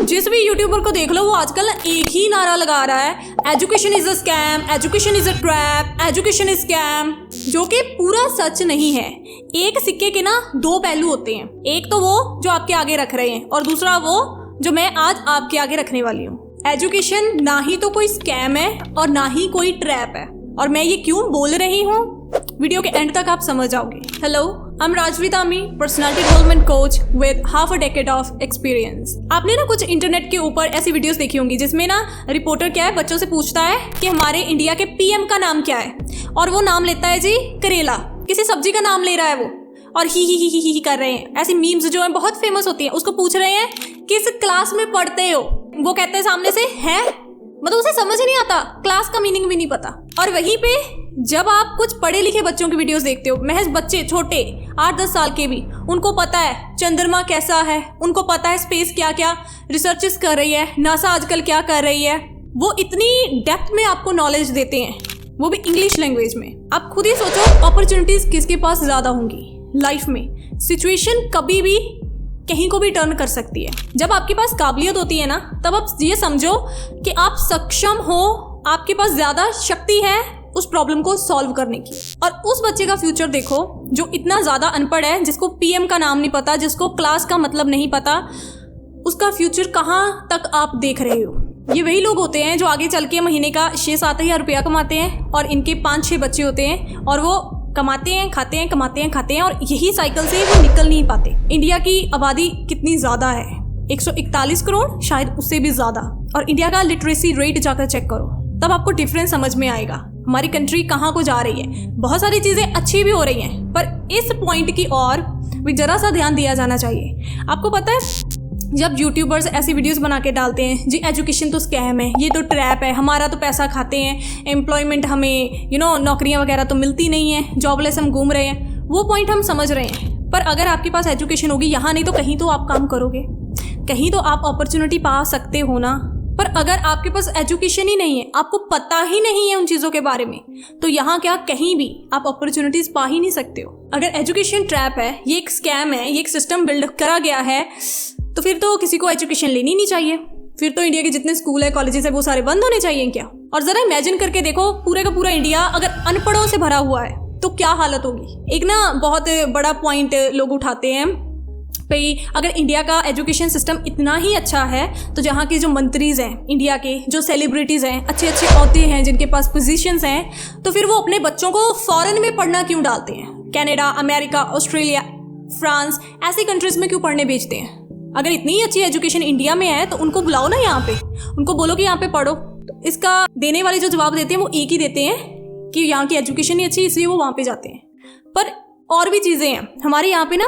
जिस भी यूट्यूबर को देख लो वो आजकल ना एक ही नारा लगा रहा है, education is a scam, education is a trap, education is scam, जो कि पूरा सच नहीं है। एक सिक्के के ना दो पहलू होते हैं, एक तो वो जो आपके आगे रख रहे हैं और दूसरा वो जो मैं आज आपके आगे रखने वाली हूँ। एजुकेशन ना ही तो कोई स्कैम है और ना ही कोई ट्रैप है, और मैं ये क्यों बोल रही हूँ वीडियो के एंड तक आप समझ जाओगे। Hello, I am Rajvi Dhami, personality development coach with half a decade of experience. आपने ना कुछ इंटरनेट के ऊपर ऐसी वीडियोस देखी होंगी जिसमें ना रिपोर्टर क्या है, बच्चों से पूछता है कि हमारे इंडिया के पीएम का नाम क्या है, और वो नाम लेता है जी करेला, किसी सब्जी का नाम ले रहा है वो, और ही कर रहे हैं। ऐसी मीम्स जो है बहुत फेमस होती है। उसको पूछ रहे हैं किस क्लास में पढ़ते हो, वो कहते हैं सामने से है, मतलब उसे समझ ही नहीं आता, क्लास का मीनिंग भी नहीं पता। और वहीं पे जब आप कुछ पढ़े लिखे बच्चों की वीडियोस देखते हो, महज बच्चे छोटे 8-10 साल के भी, उनको पता है चंद्रमा कैसा है, उनको पता है स्पेस क्या क्या रिसर्चेस कर रही है, नासा आजकल क्या कर रही है, वो इतनी डेप्थ में आपको नॉलेज देते हैं, वो भी इंग्लिश लैंग्वेज में। आप खुद ही सोचो अपॉर्चुनिटीज किसके पास ज़्यादा होंगी लाइफ में। सिचुएशन कभी भी कहीं को भी टर्न कर सकती है। जब आपके पास काबिलियत होती है ना, तब आप ये समझो कि आप सक्षम हो, आपके पास ज़्यादा शक्ति है उस प्रॉब्लम को सॉल्व करने की। और उस बच्चे का फ्यूचर देखो जो इतना ज़्यादा अनपढ़ है, जिसको पीएम का नाम नहीं पता, जिसको क्लास का मतलब नहीं पता, उसका फ्यूचर कहाँ तक आप देख रहे हो। ये वही लोग होते हैं जो आगे चल के महीने का 6-7 हज़ार रुपया कमाते हैं, और इनके 5-6 बच्चे होते हैं, और वो कमाते हैं, खाते हैं, कमाते हैं, खाते हैं, और यही साइकिल से वो निकल नहीं पाते। इंडिया की आबादी कितनी ज़्यादा है, 141 करोड़, शायद उससे भी ज़्यादा। और इंडिया का लिटरेसी रेट जाकर चेक करो, तब आपको डिफरेंस समझ में आएगा हमारी कंट्री कहाँ को जा रही है। बहुत सारी चीज़ें अच्छी भी हो रही हैं, पर इस पॉइंट की ओर भी ज़रा सा ध्यान दिया जाना चाहिए। आपको पता है, जब यूट्यूबर्स ऐसी वीडियोस बना के डालते हैं, जी एजुकेशन तो स्कैम है, ये तो ट्रैप है, हमारा तो पैसा खाते हैं, एम्प्लॉयमेंट हमें नौकरियां वगैरह तो मिलती नहीं है, जॉबलेस हम घूम रहे हैं, वो पॉइंट हम समझ रहे हैं। पर अगर आपके पास एजुकेशन होगी, यहाँ नहीं तो कहीं तो आप काम करोगे, कहीं तो आप अपॉर्चुनिटी पा सकते हो ना। पर अगर आपके पास एजुकेशन ही नहीं है, आपको पता ही नहीं है उन चीज़ों के बारे में, तो यहाँ क्या कहीं भी आप अपॉर्चुनिटीज़ पा ही नहीं सकते हो। अगर एजुकेशन ट्रैप है, ये एक स्कैम है, ये एक सिस्टम बिल्ड करा गया है, तो फिर तो किसी को एजुकेशन लेनी नहीं चाहिए। फिर तो इंडिया के जितने स्कूल है, कॉलेजेस है, वो सारे बंद होने चाहिए क्या। और ज़रा इमेजिन करके देखो, पूरे का पूरा इंडिया अगर अनपढ़ों से भरा हुआ है तो क्या हालत होगी। एक ना बहुत बड़ा पॉइंट लोग उठाते हैं भाई, अगर इंडिया का एजुकेशन सिस्टम इतना ही अच्छा है तो जहाँ के जो मंत्रीज़ हैं, इंडिया के जो सेलिब्रिटीज़ हैं, अच्छे अच्छे औहदे हैं, जिनके पास पोजीशंस हैं, तो फिर वो अपने बच्चों को फॉरेन में पढ़ना क्यों डालते हैं। कनाडा, अमेरिका, ऑस्ट्रेलिया, फ्रांस, ऐसी कंट्रीज़ में क्यों पढ़ने भेजते हैं। अगर इतनी ही अच्छी एजुकेशन इंडिया में है तो उनको बुलाओ ना यहाँ पे, उनको बोलो कि यहाँ पे पढ़ो। तो इसका देने वाले जो जवाब देते हैं वो एक ही देते हैं कि यहाँ की एजुकेशन नहीं अच्छी, इसलिए वो वहाँ पे जाते हैं। पर और भी चीज़ें हैं हमारे यहाँ पे ना,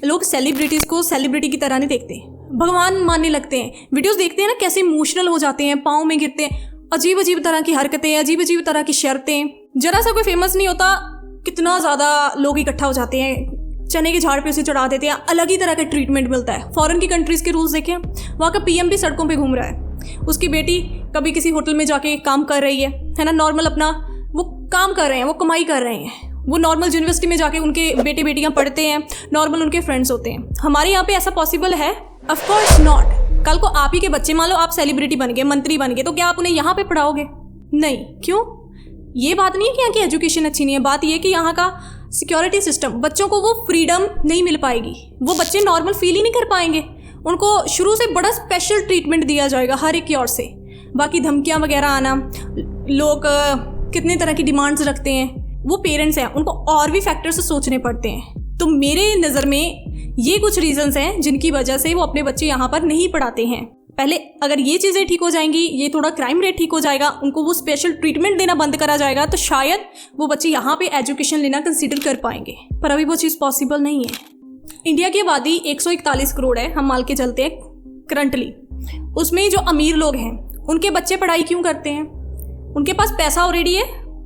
लोग सेलिब्रिटीज़ को सेलिब्रिटी की तरह नहीं देखते, भगवान मानने लगते हैं। वीडियोस देखते हैं ना, कैसे इमोशनल हो जाते हैं, पाँव में गिरते हैं, अजीब अजीब तरह की हरकतें, अजीब अजीब तरह की शर्तें। जरा सा कोई फेमस नहीं होता, कितना ज़्यादा लोग इकट्ठा हो जाते हैं, चने के झाड़ पे उसे चढ़ा देते हैं, अलग ही तरह का ट्रीटमेंट मिलता है। फॉरेन की कंट्रीज़ के रूल्स देखें, वहाँ का पीएम भी सड़कों पे घूम रहा है, उसकी बेटी कभी किसी होटल में जाके काम कर रही है ना, नॉर्मल अपना वो काम कर रहे हैं, वो कमाई कर रहे हैं, वो नॉर्मल यूनिवर्सिटी में जाके उनके बेटे बेटियाँ पढ़ते हैं, नॉर्मल उनके फ्रेंड्स होते हैं। हमारे यहाँ पे ऐसा पॉसिबल है? Of course not. कल को आप ही के बच्चे, मान लो आप सेलिब्रिटी बन गए, मंत्री बन गए, तो क्या आप उन्हें यहाँ पे पढ़ाओगे? नहीं। क्यों? ये बात नहीं है कि यहाँ की एजुकेशन अच्छी नहीं है, बात ये है कि यहाँ का सिक्योरिटी सिस्टम, बच्चों को वो फ्रीडम नहीं मिल पाएगी, वो बच्चे नॉर्मल फील ही नहीं कर पाएंगे, उनको शुरू से बड़ा स्पेशल ट्रीटमेंट दिया जाएगा हर एक की ओर से। बाकी धमकियाँ वगैरह आना, लोग कितने तरह की डिमांड्स रखते हैं, वो पेरेंट्स हैं, उनको और भी फैक्टर्स सोचने पड़ते हैं। तो मेरे नज़र में ये कुछ रीजंस हैं जिनकी वजह से वो अपने बच्चे यहाँ पर नहीं पढ़ाते हैं। पहले अगर ये चीज़ें ठीक हो जाएंगी, ये थोड़ा क्राइम रेट ठीक हो जाएगा, उनको वो स्पेशल ट्रीटमेंट देना बंद करा जाएगा, तो शायद वो बच्चे यहाँ पे एजुकेशन लेना कंसीडर कर पाएंगे। पर अभी वो चीज़ पॉसिबल नहीं है। इंडिया की आबादी 141 करोड़ है, हम मान के चलते हैं करंटली। उसमें जो अमीर लोग हैं उनके बच्चे पढ़ाई क्यों करते हैं? उनके पास पैसा ऑलरेडी है,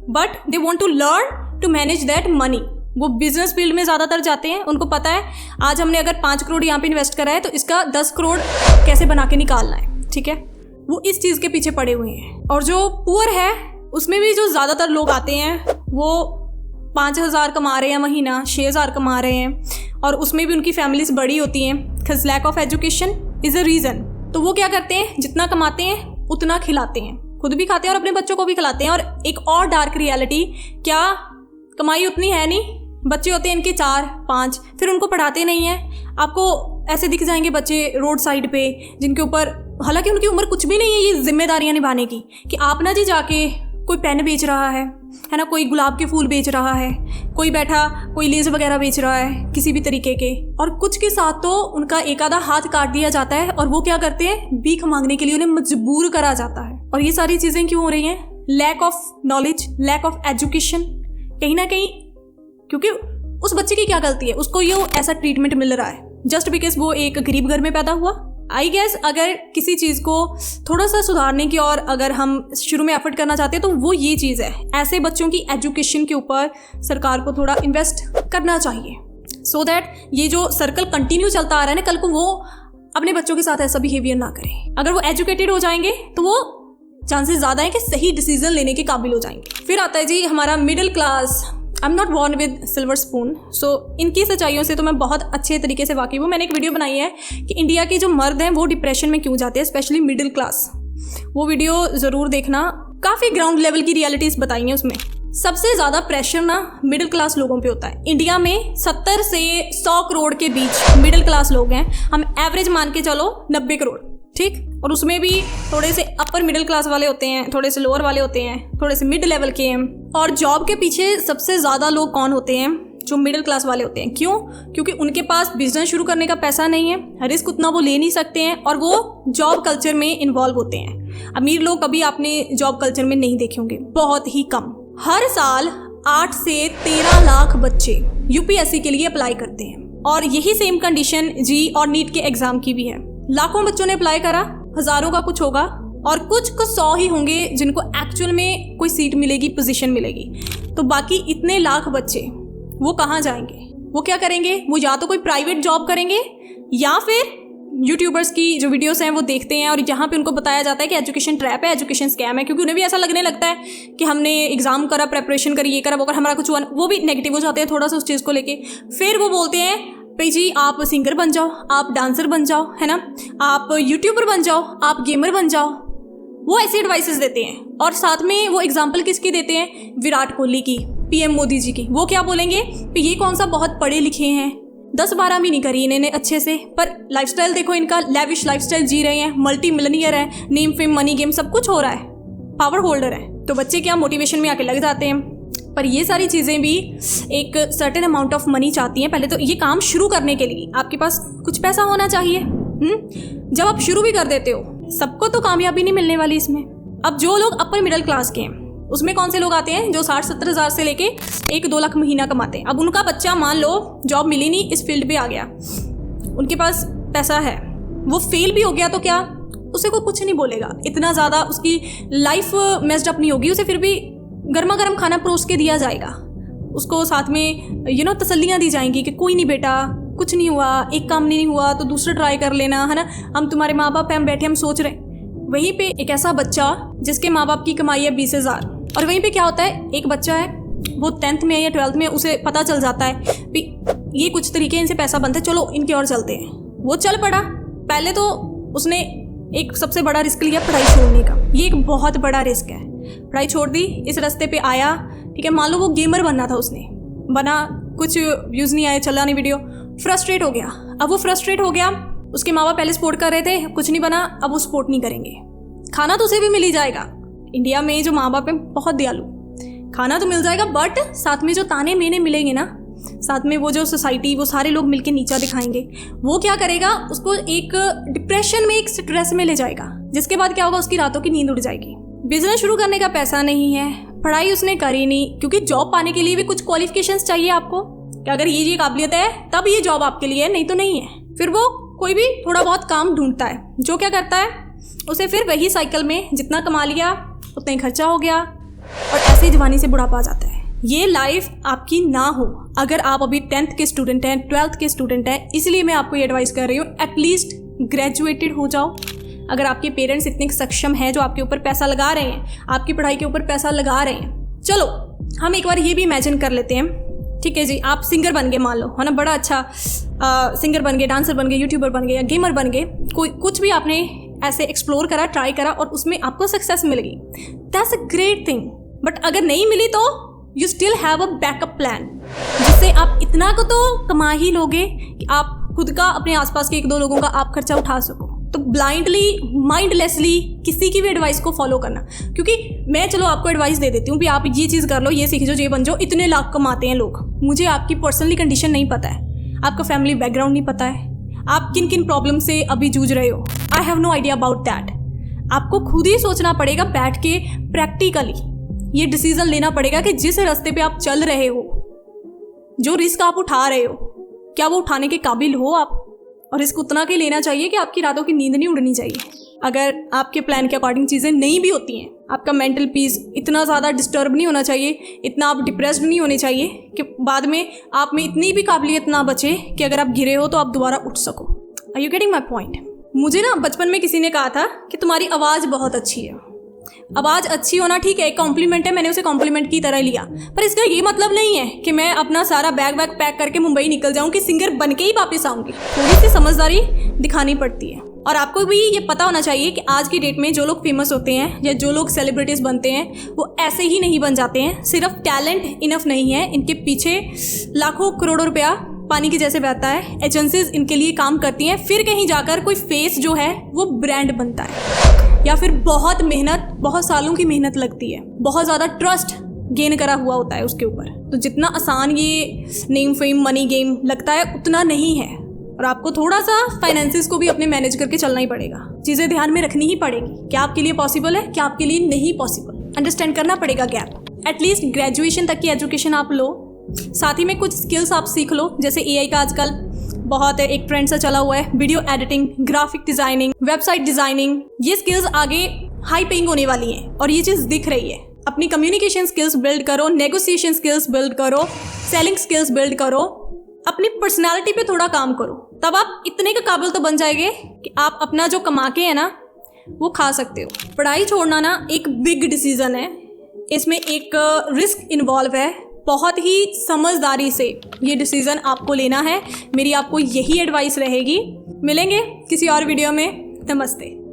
but they want to learn to manage that money. वो बिजनेस फील्ड में ज़्यादातर जाते हैं। उनको पता है आज हमने अगर 5 करोड़ यहाँ पे इन्वेस्ट करा है तो इसका 10 करोड़ कैसे बना के निकालना है, ठीक है। वो इस चीज़ के पीछे पड़े हुए हैं। और जो पुअर है उसमें भी जो ज़्यादातर लोग आते हैं वो 5,000 कमा रहे हैं महीना, 6,000 कमा रहे हैं, और उसमें भी उनकी फैमिलीज बड़ी होती हैं। Because lack of education is a reason. तो वो क्या करते हैं, जितना कमाते हैं उतना खिलाते हैं, खुद भी खाते हैं और अपने बच्चों को भी खिलाते हैं। और एक और डार्क रियलिटी, क्या कमाई उतनी है नहीं, बच्चे होते हैं इनके 4-5, फिर उनको पढ़ाते नहीं हैं। आपको ऐसे दिख जाएंगे बच्चे रोड साइड पे जिनके ऊपर, हालांकि उनकी उम्र कुछ भी नहीं है ये जिम्मेदारियां निभाने की, कि आप ना जी जाके कोई पेन बेच रहा है ना, कोई गुलाब के फूल बेच रहा है, कोई बैठा कोई लेज वगैरह बेच रहा है किसी भी तरीके के, और कुछ के साथ तो उनका एक आधा हाथ काट दिया जाता है और वो क्या करते हैं, भीख मांगने के लिए उन्हें मजबूर करा जाता है। और ये सारी चीज़ें क्यों हो रही हैं? Lack of knowledge, lack of education. कहीं ना कहीं क्योंकि उस बच्चे की क्या गलती है, उसको ये ऐसा ट्रीटमेंट मिल रहा है जस्ट बिकॉज वो एक गरीब घर में पैदा हुआ। आई गेस अगर किसी चीज़ को थोड़ा सा सुधारने की और अगर हम शुरू में एफर्ट करना चाहते हैं तो वो ये चीज़ है, ऐसे बच्चों की एजुकेशन के ऊपर सरकार को थोड़ा इन्वेस्ट करना चाहिए, सो दैट ये जो सर्कल कंटिन्यू चलता आ रहा है ना, कल को वो अपने बच्चों के साथ ऐसा बिहेवियर ना करें। अगर वो एजुकेटेड हो जाएंगे तो वो चांसेस ज़्यादा है कि सही डिसीजन लेने के काबिल हो जाएंगे। फिर आता है जी हमारा middle class. I am not born with silver spoon, so इनकी सच्चाइयों से तो मैं बहुत अच्छे तरीके से वाकिफ हूँ। मैंने एक वीडियो बनाई है कि इंडिया के जो मर्द हैं वो डिप्रेशन में क्यों जाते हैं, स्पेशली मिडिल क्लास। वो वीडियो ज़रूर देखना, काफ़ी ग्राउंड लेवल की रियलिटीज़ बताई हैं उसमें। सबसे ज़्यादा प्रेशर ना मिडिल क्लास लोगों पे होता है। इंडिया में 70 से 100 करोड़ के बीच मिडिल क्लास लोग हैं, हम एवरेज मान के चलो 90 करोड़, ठीक। और उसमें भी थोड़े से अपर मिडिल क्लास वाले होते हैं, थोड़े से लोअर वाले होते हैं, थोड़े से मिड लेवल के हैं। और जॉब के पीछे सबसे ज़्यादा लोग कौन होते हैं? जो मिडिल क्लास वाले होते हैं। क्यों? क्योंकि उनके पास बिजनेस शुरू करने का पैसा नहीं है, रिस्क उतना वो ले नहीं सकते हैं और वो जॉब कल्चर में इन्वॉल्व होते हैं। अमीर लोग कभी आपने जॉब कल्चर में नहीं देखे होंगे, बहुत ही कम। हर साल 8 से 13 लाख बच्चे यूपीएससी के लिए अप्लाई करते हैं और यही सेम कंडीशन जी और नीट के एग्जाम की भी है। लाखों बच्चों ने अप्लाई करा, हजारों का कुछ होगा और कुछ 100 ही होंगे जिनको एक्चुअल में कोई सीट मिलेगी, पोजीशन मिलेगी। तो बाकी इतने लाख बच्चे वो कहाँ जाएंगे? वो क्या करेंगे? वो या तो कोई प्राइवेट जॉब करेंगे या फिर यूट्यूबर्स की जो वीडियोस हैं वो देखते हैं और जहाँ पे उनको बताया जाता है कि एजुकेशन ट्रैप है, एजुकेशन स्कैम है, क्योंकि उन्हें भी ऐसा लगने लगता है कि हमने एग्जाम करा, प्रेपरेशन करी, ये करा, वो करा, हमारा कुछ हुआ। वो भी नेगेटिव हो जाते हैं थोड़ा सा उस चीज़ को लेके। फिर वो बोलते हैं भाई जी आप सिंगर बन जाओ, आप डांसर बन जाओ, है ना, आप यूट्यूबर बन जाओ, आप गेमर बन जाओ। वो ऐसी एडवाइसेस देते हैं और साथ में वो एग्जाम्पल किसकी देते हैं? विराट कोहली की, पीएम मोदी जी की। वो क्या बोलेंगे कि ये कौन सा बहुत पढ़े लिखे हैं, 10-12 भी नहीं करी इन्होंने अच्छे से, पर लाइफस्टाइल देखो इनका, लेविश लाइफस्टाइल जी रहे हैं, मल्टी मिलियनियर है, नेम फेम मनी गेम सब कुछ हो रहा है, पावर होल्डर है। तो बच्चे क्या मोटिवेशन में आके लग जाते हैं। पर ये सारी चीज़ें भी एक सर्टेन अमाउंट ऑफ मनी चाहती हैं। पहले तो ये काम शुरू करने के लिए आपके पास कुछ पैसा होना चाहिए। जब आप शुरू भी कर देते हो, सबको तो कामयाबी नहीं मिलने वाली इसमें। अब जो लोग अपर मिडिल क्लास के हैं उसमें कौन से लोग आते हैं? जो 60-70 हज़ार से लेके 1-2 लाख महीना कमाते हैं। अब उनका बच्चा मान लो जॉब मिली नहीं, इस फील्ड पे आ गया, उनके पास पैसा है, वो फेल भी हो गया तो क्या, उसे कोई कुछ नहीं बोलेगा, इतना ज़्यादा उसकी लाइफ मेस्ड अप नहीं होगी। उसे फिर भी गर्मा गर्म खाना परोस के दिया जाएगा, उसको साथ में तसल्लियाँ दी जाएंगी कि कोई नहीं बेटा, कुछ नहीं हुआ, एक काम नहीं हुआ तो दूसरा ट्राई कर लेना, है ना, हम तुम्हारे माँ बाप हैं, हम बैठे हम सोच रहे हैं। वहीं पे एक ऐसा बच्चा जिसके माँ बाप की कमाई है 20,000, और वहीं पे क्या होता है, एक बच्चा है वो 10th में या 12th में, उसे पता चल जाता है कि ये कुछ तरीके इनसे पैसा बनता है, चलो इनकी ओर चलते हैं। वो चल पड़ा। पहले तो उसने एक सबसे बड़ा रिस्क लिया पढ़ाई छोड़ने का। ये एक बहुत बड़ा रिस्क है। पढ़ाई छोड़ दी, इस रास्ते पे आया, ठीक है, मान लो वो गेमर बनना था, उसने बना, कुछ व्यूज़ नहीं आए, चला नहीं वीडियो, फ्रस्ट्रेट हो गया। अब वो फ्रस्ट्रेट हो गया, उसके माँ बाप पहले सपोर्ट कर रहे थे, कुछ नहीं बना, अब वो सपोर्ट नहीं करेंगे। खाना तो उसे भी मिल ही जाएगा, इंडिया में जो माँ बाप हैं बहुत दयालु, खाना तो मिल जाएगा, बट साथ में जो ताने मेने मिलेंगे ना, साथ में वो जो सोसाइटी, वो सारे लोग मिलके नीचा दिखाएंगे। वो क्या करेगा, उसको एक डिप्रेशन में, एक स्ट्रेस में ले जाएगा, जिसके बाद क्या होगा, उसकी रातों की नींद उड़ जाएगी। बिजनेस शुरू करने का पैसा नहीं है, पढ़ाई उसने करी नहीं, क्योंकि जॉब पाने के लिए भी कुछ क्वालिफिकेशंस चाहिए आपको, कि अगर ये काबिलियत है तब ये जॉब आपके लिए है, नहीं तो नहीं है। फिर वो कोई भी थोड़ा बहुत काम ढूंढता है, जो क्या करता है, उसे फिर वही साइकिल में जितना कमा लिया उतना ही खर्चा हो गया और ऐसे ही जवानी से बुढ़ापा आ जाता है। ये लाइफ आपकी ना हो अगर आप अभी 10th के स्टूडेंट हैं, 12th के स्टूडेंट हैं। इसलिए मैं आपको ये एडवाइस कर रही हूँ, एटलीस्ट ग्रेजुएटेड हो जाओ। अगर आपके पेरेंट्स इतने सक्षम हैं जो आपके ऊपर पैसा लगा रहे हैं, आपकी पढ़ाई के ऊपर पैसा लगा रहे हैं, चलो हम एक बार ये भी इमेजिन कर लेते हैं ठीक है जी, आप सिंगर बन गए मान लो, है ना, बड़ा अच्छा सिंगर बन गए, डांसर बन गए, यूट्यूबर बन गए या गेमर बन गए, कोई कुछ भी आपने ऐसे एक्सप्लोर करा, ट्राई करा और उसमें आपको सक्सेस मिल गई, that's a great thing. But अगर नहीं मिली तो you still have a backup plan, जिससे आप इतना को तो कमा ही लोगे कि आप खुद का, अपने आसपास के 1-2 लोगों का आप खर्चा उठा सको। तो ब्लाइंडली, माइंडलेसली किसी की भी एडवाइस को फॉलो करना, क्योंकि मैं चलो आपको एडवाइस दे देती हूँ भी आप ये चीज़ कर लो, ये सीख जाओ, ये बन जाओ, इतने लाख कमाते हैं लोग। मुझे आपकी पर्सनली कंडीशन नहीं पता है, आपका फैमिली बैकग्राउंड नहीं पता है, आप किन किन प्रॉब्लम से अभी जूझ रहे हो, I have no idea about that. आपको खुद ही सोचना पड़ेगा बैठ के, प्रैक्टिकली ये डिसीजन लेना पड़ेगा कि जिस रास्ते पे आप चल रहे हो, जो रिस्क आप उठा रहे हो, क्या वो उठाने के काबिल हो आप। और रिस्क उतना के लेना चाहिए कि आपकी रातों की नींद नहीं उड़नी चाहिए। अगर आपके प्लान के अकॉर्डिंग चीज़ें नहीं भी होती हैं, आपका मेंटल पीस इतना ज़्यादा डिस्टर्ब नहीं होना चाहिए, इतना आप डिप्रेस्ड नहीं होने चाहिए कि बाद में आप में इतनी भी काबिलियत ना बचे कि अगर आप गिरे हो तो आप दोबारा उठ सको। Are you getting my point? मुझे ना बचपन में किसी ने कहा था कि तुम्हारी आवाज़ बहुत अच्छी है। आवाज़ अच्छी होना ठीक है, एक कॉम्प्लीमेंट है, मैंने उसे कॉम्प्लीमेंट की तरह लिया, पर इसका ये मतलब नहीं है कि मैं अपना सारा बैग पैक करके मुंबई निकल जाऊँ कि सिंगर बन के ही वापस आऊँगी। थोड़ी सी समझदारी दिखानी पड़ती है। और आपको भी ये पता होना चाहिए कि आज की डेट में जो लोग फेमस होते हैं या जो लोग सेलिब्रिटीज़ बनते हैं वो ऐसे ही नहीं बन जाते हैं। सिर्फ टैलेंट इनफ नहीं है, इनके पीछे लाखों करोड़ों रुपया पानी के जैसे बहता है। एजेंसीज इनके लिए काम करती हैं, फिर कहीं जाकर कोई फेस जो है वो ब्रांड बनता है, या फिर बहुत मेहनत, बहुत सालों की मेहनत लगती है, बहुत ज़्यादा ट्रस्ट गेन करा हुआ होता है उसके ऊपर। तो जितना आसान ये नेम फेम मनी गेम लगता है उतना नहीं है, और आपको थोड़ा सा फाइनेंसिस को भी अपने मैनेज करके चलना ही पड़ेगा। चीज़ें ध्यान में रखनी ही पड़ेगी, क्या आपके लिए पॉसिबल है, क्या आपके लिए नहीं पॉसिबल, अंडरस्टैंड करना पड़ेगा गैप। एटलीस्ट ग्रेजुएशन तक की एजुकेशन आप लो, साथ ही में कुछ स्किल्स आप सीख लो, जैसे AI का आजकल बहुत एक ट्रेंड सा चला हुआ है, video editing, graphic designing, website designing. ये स्किल्स आगे हाई पेइंग होने वाली हैं और ये चीज़ दिख रही है। अपनी कम्युनिकेशन स्किल्स बिल्ड करो, नेगोशिएशन स्किल्स बिल्ड करो, सेलिंग स्किल्स बिल्ड करो, अपनी पर्सनैलिटी पे थोड़ा काम करो, तब आप इतने के काबिल तो बन जाएंगे कि आप अपना जो कमा के है ना वो खा सकते हो। पढ़ाई छोड़ना ना एक बिग डिसीज़न है, इसमें एक रिस्क इन्वॉल्व है, बहुत ही समझदारी से ये डिसीज़न आपको लेना है। मेरी आपको यही एडवाइस रहेगी। मिलेंगे किसी और वीडियो में। नमस्ते।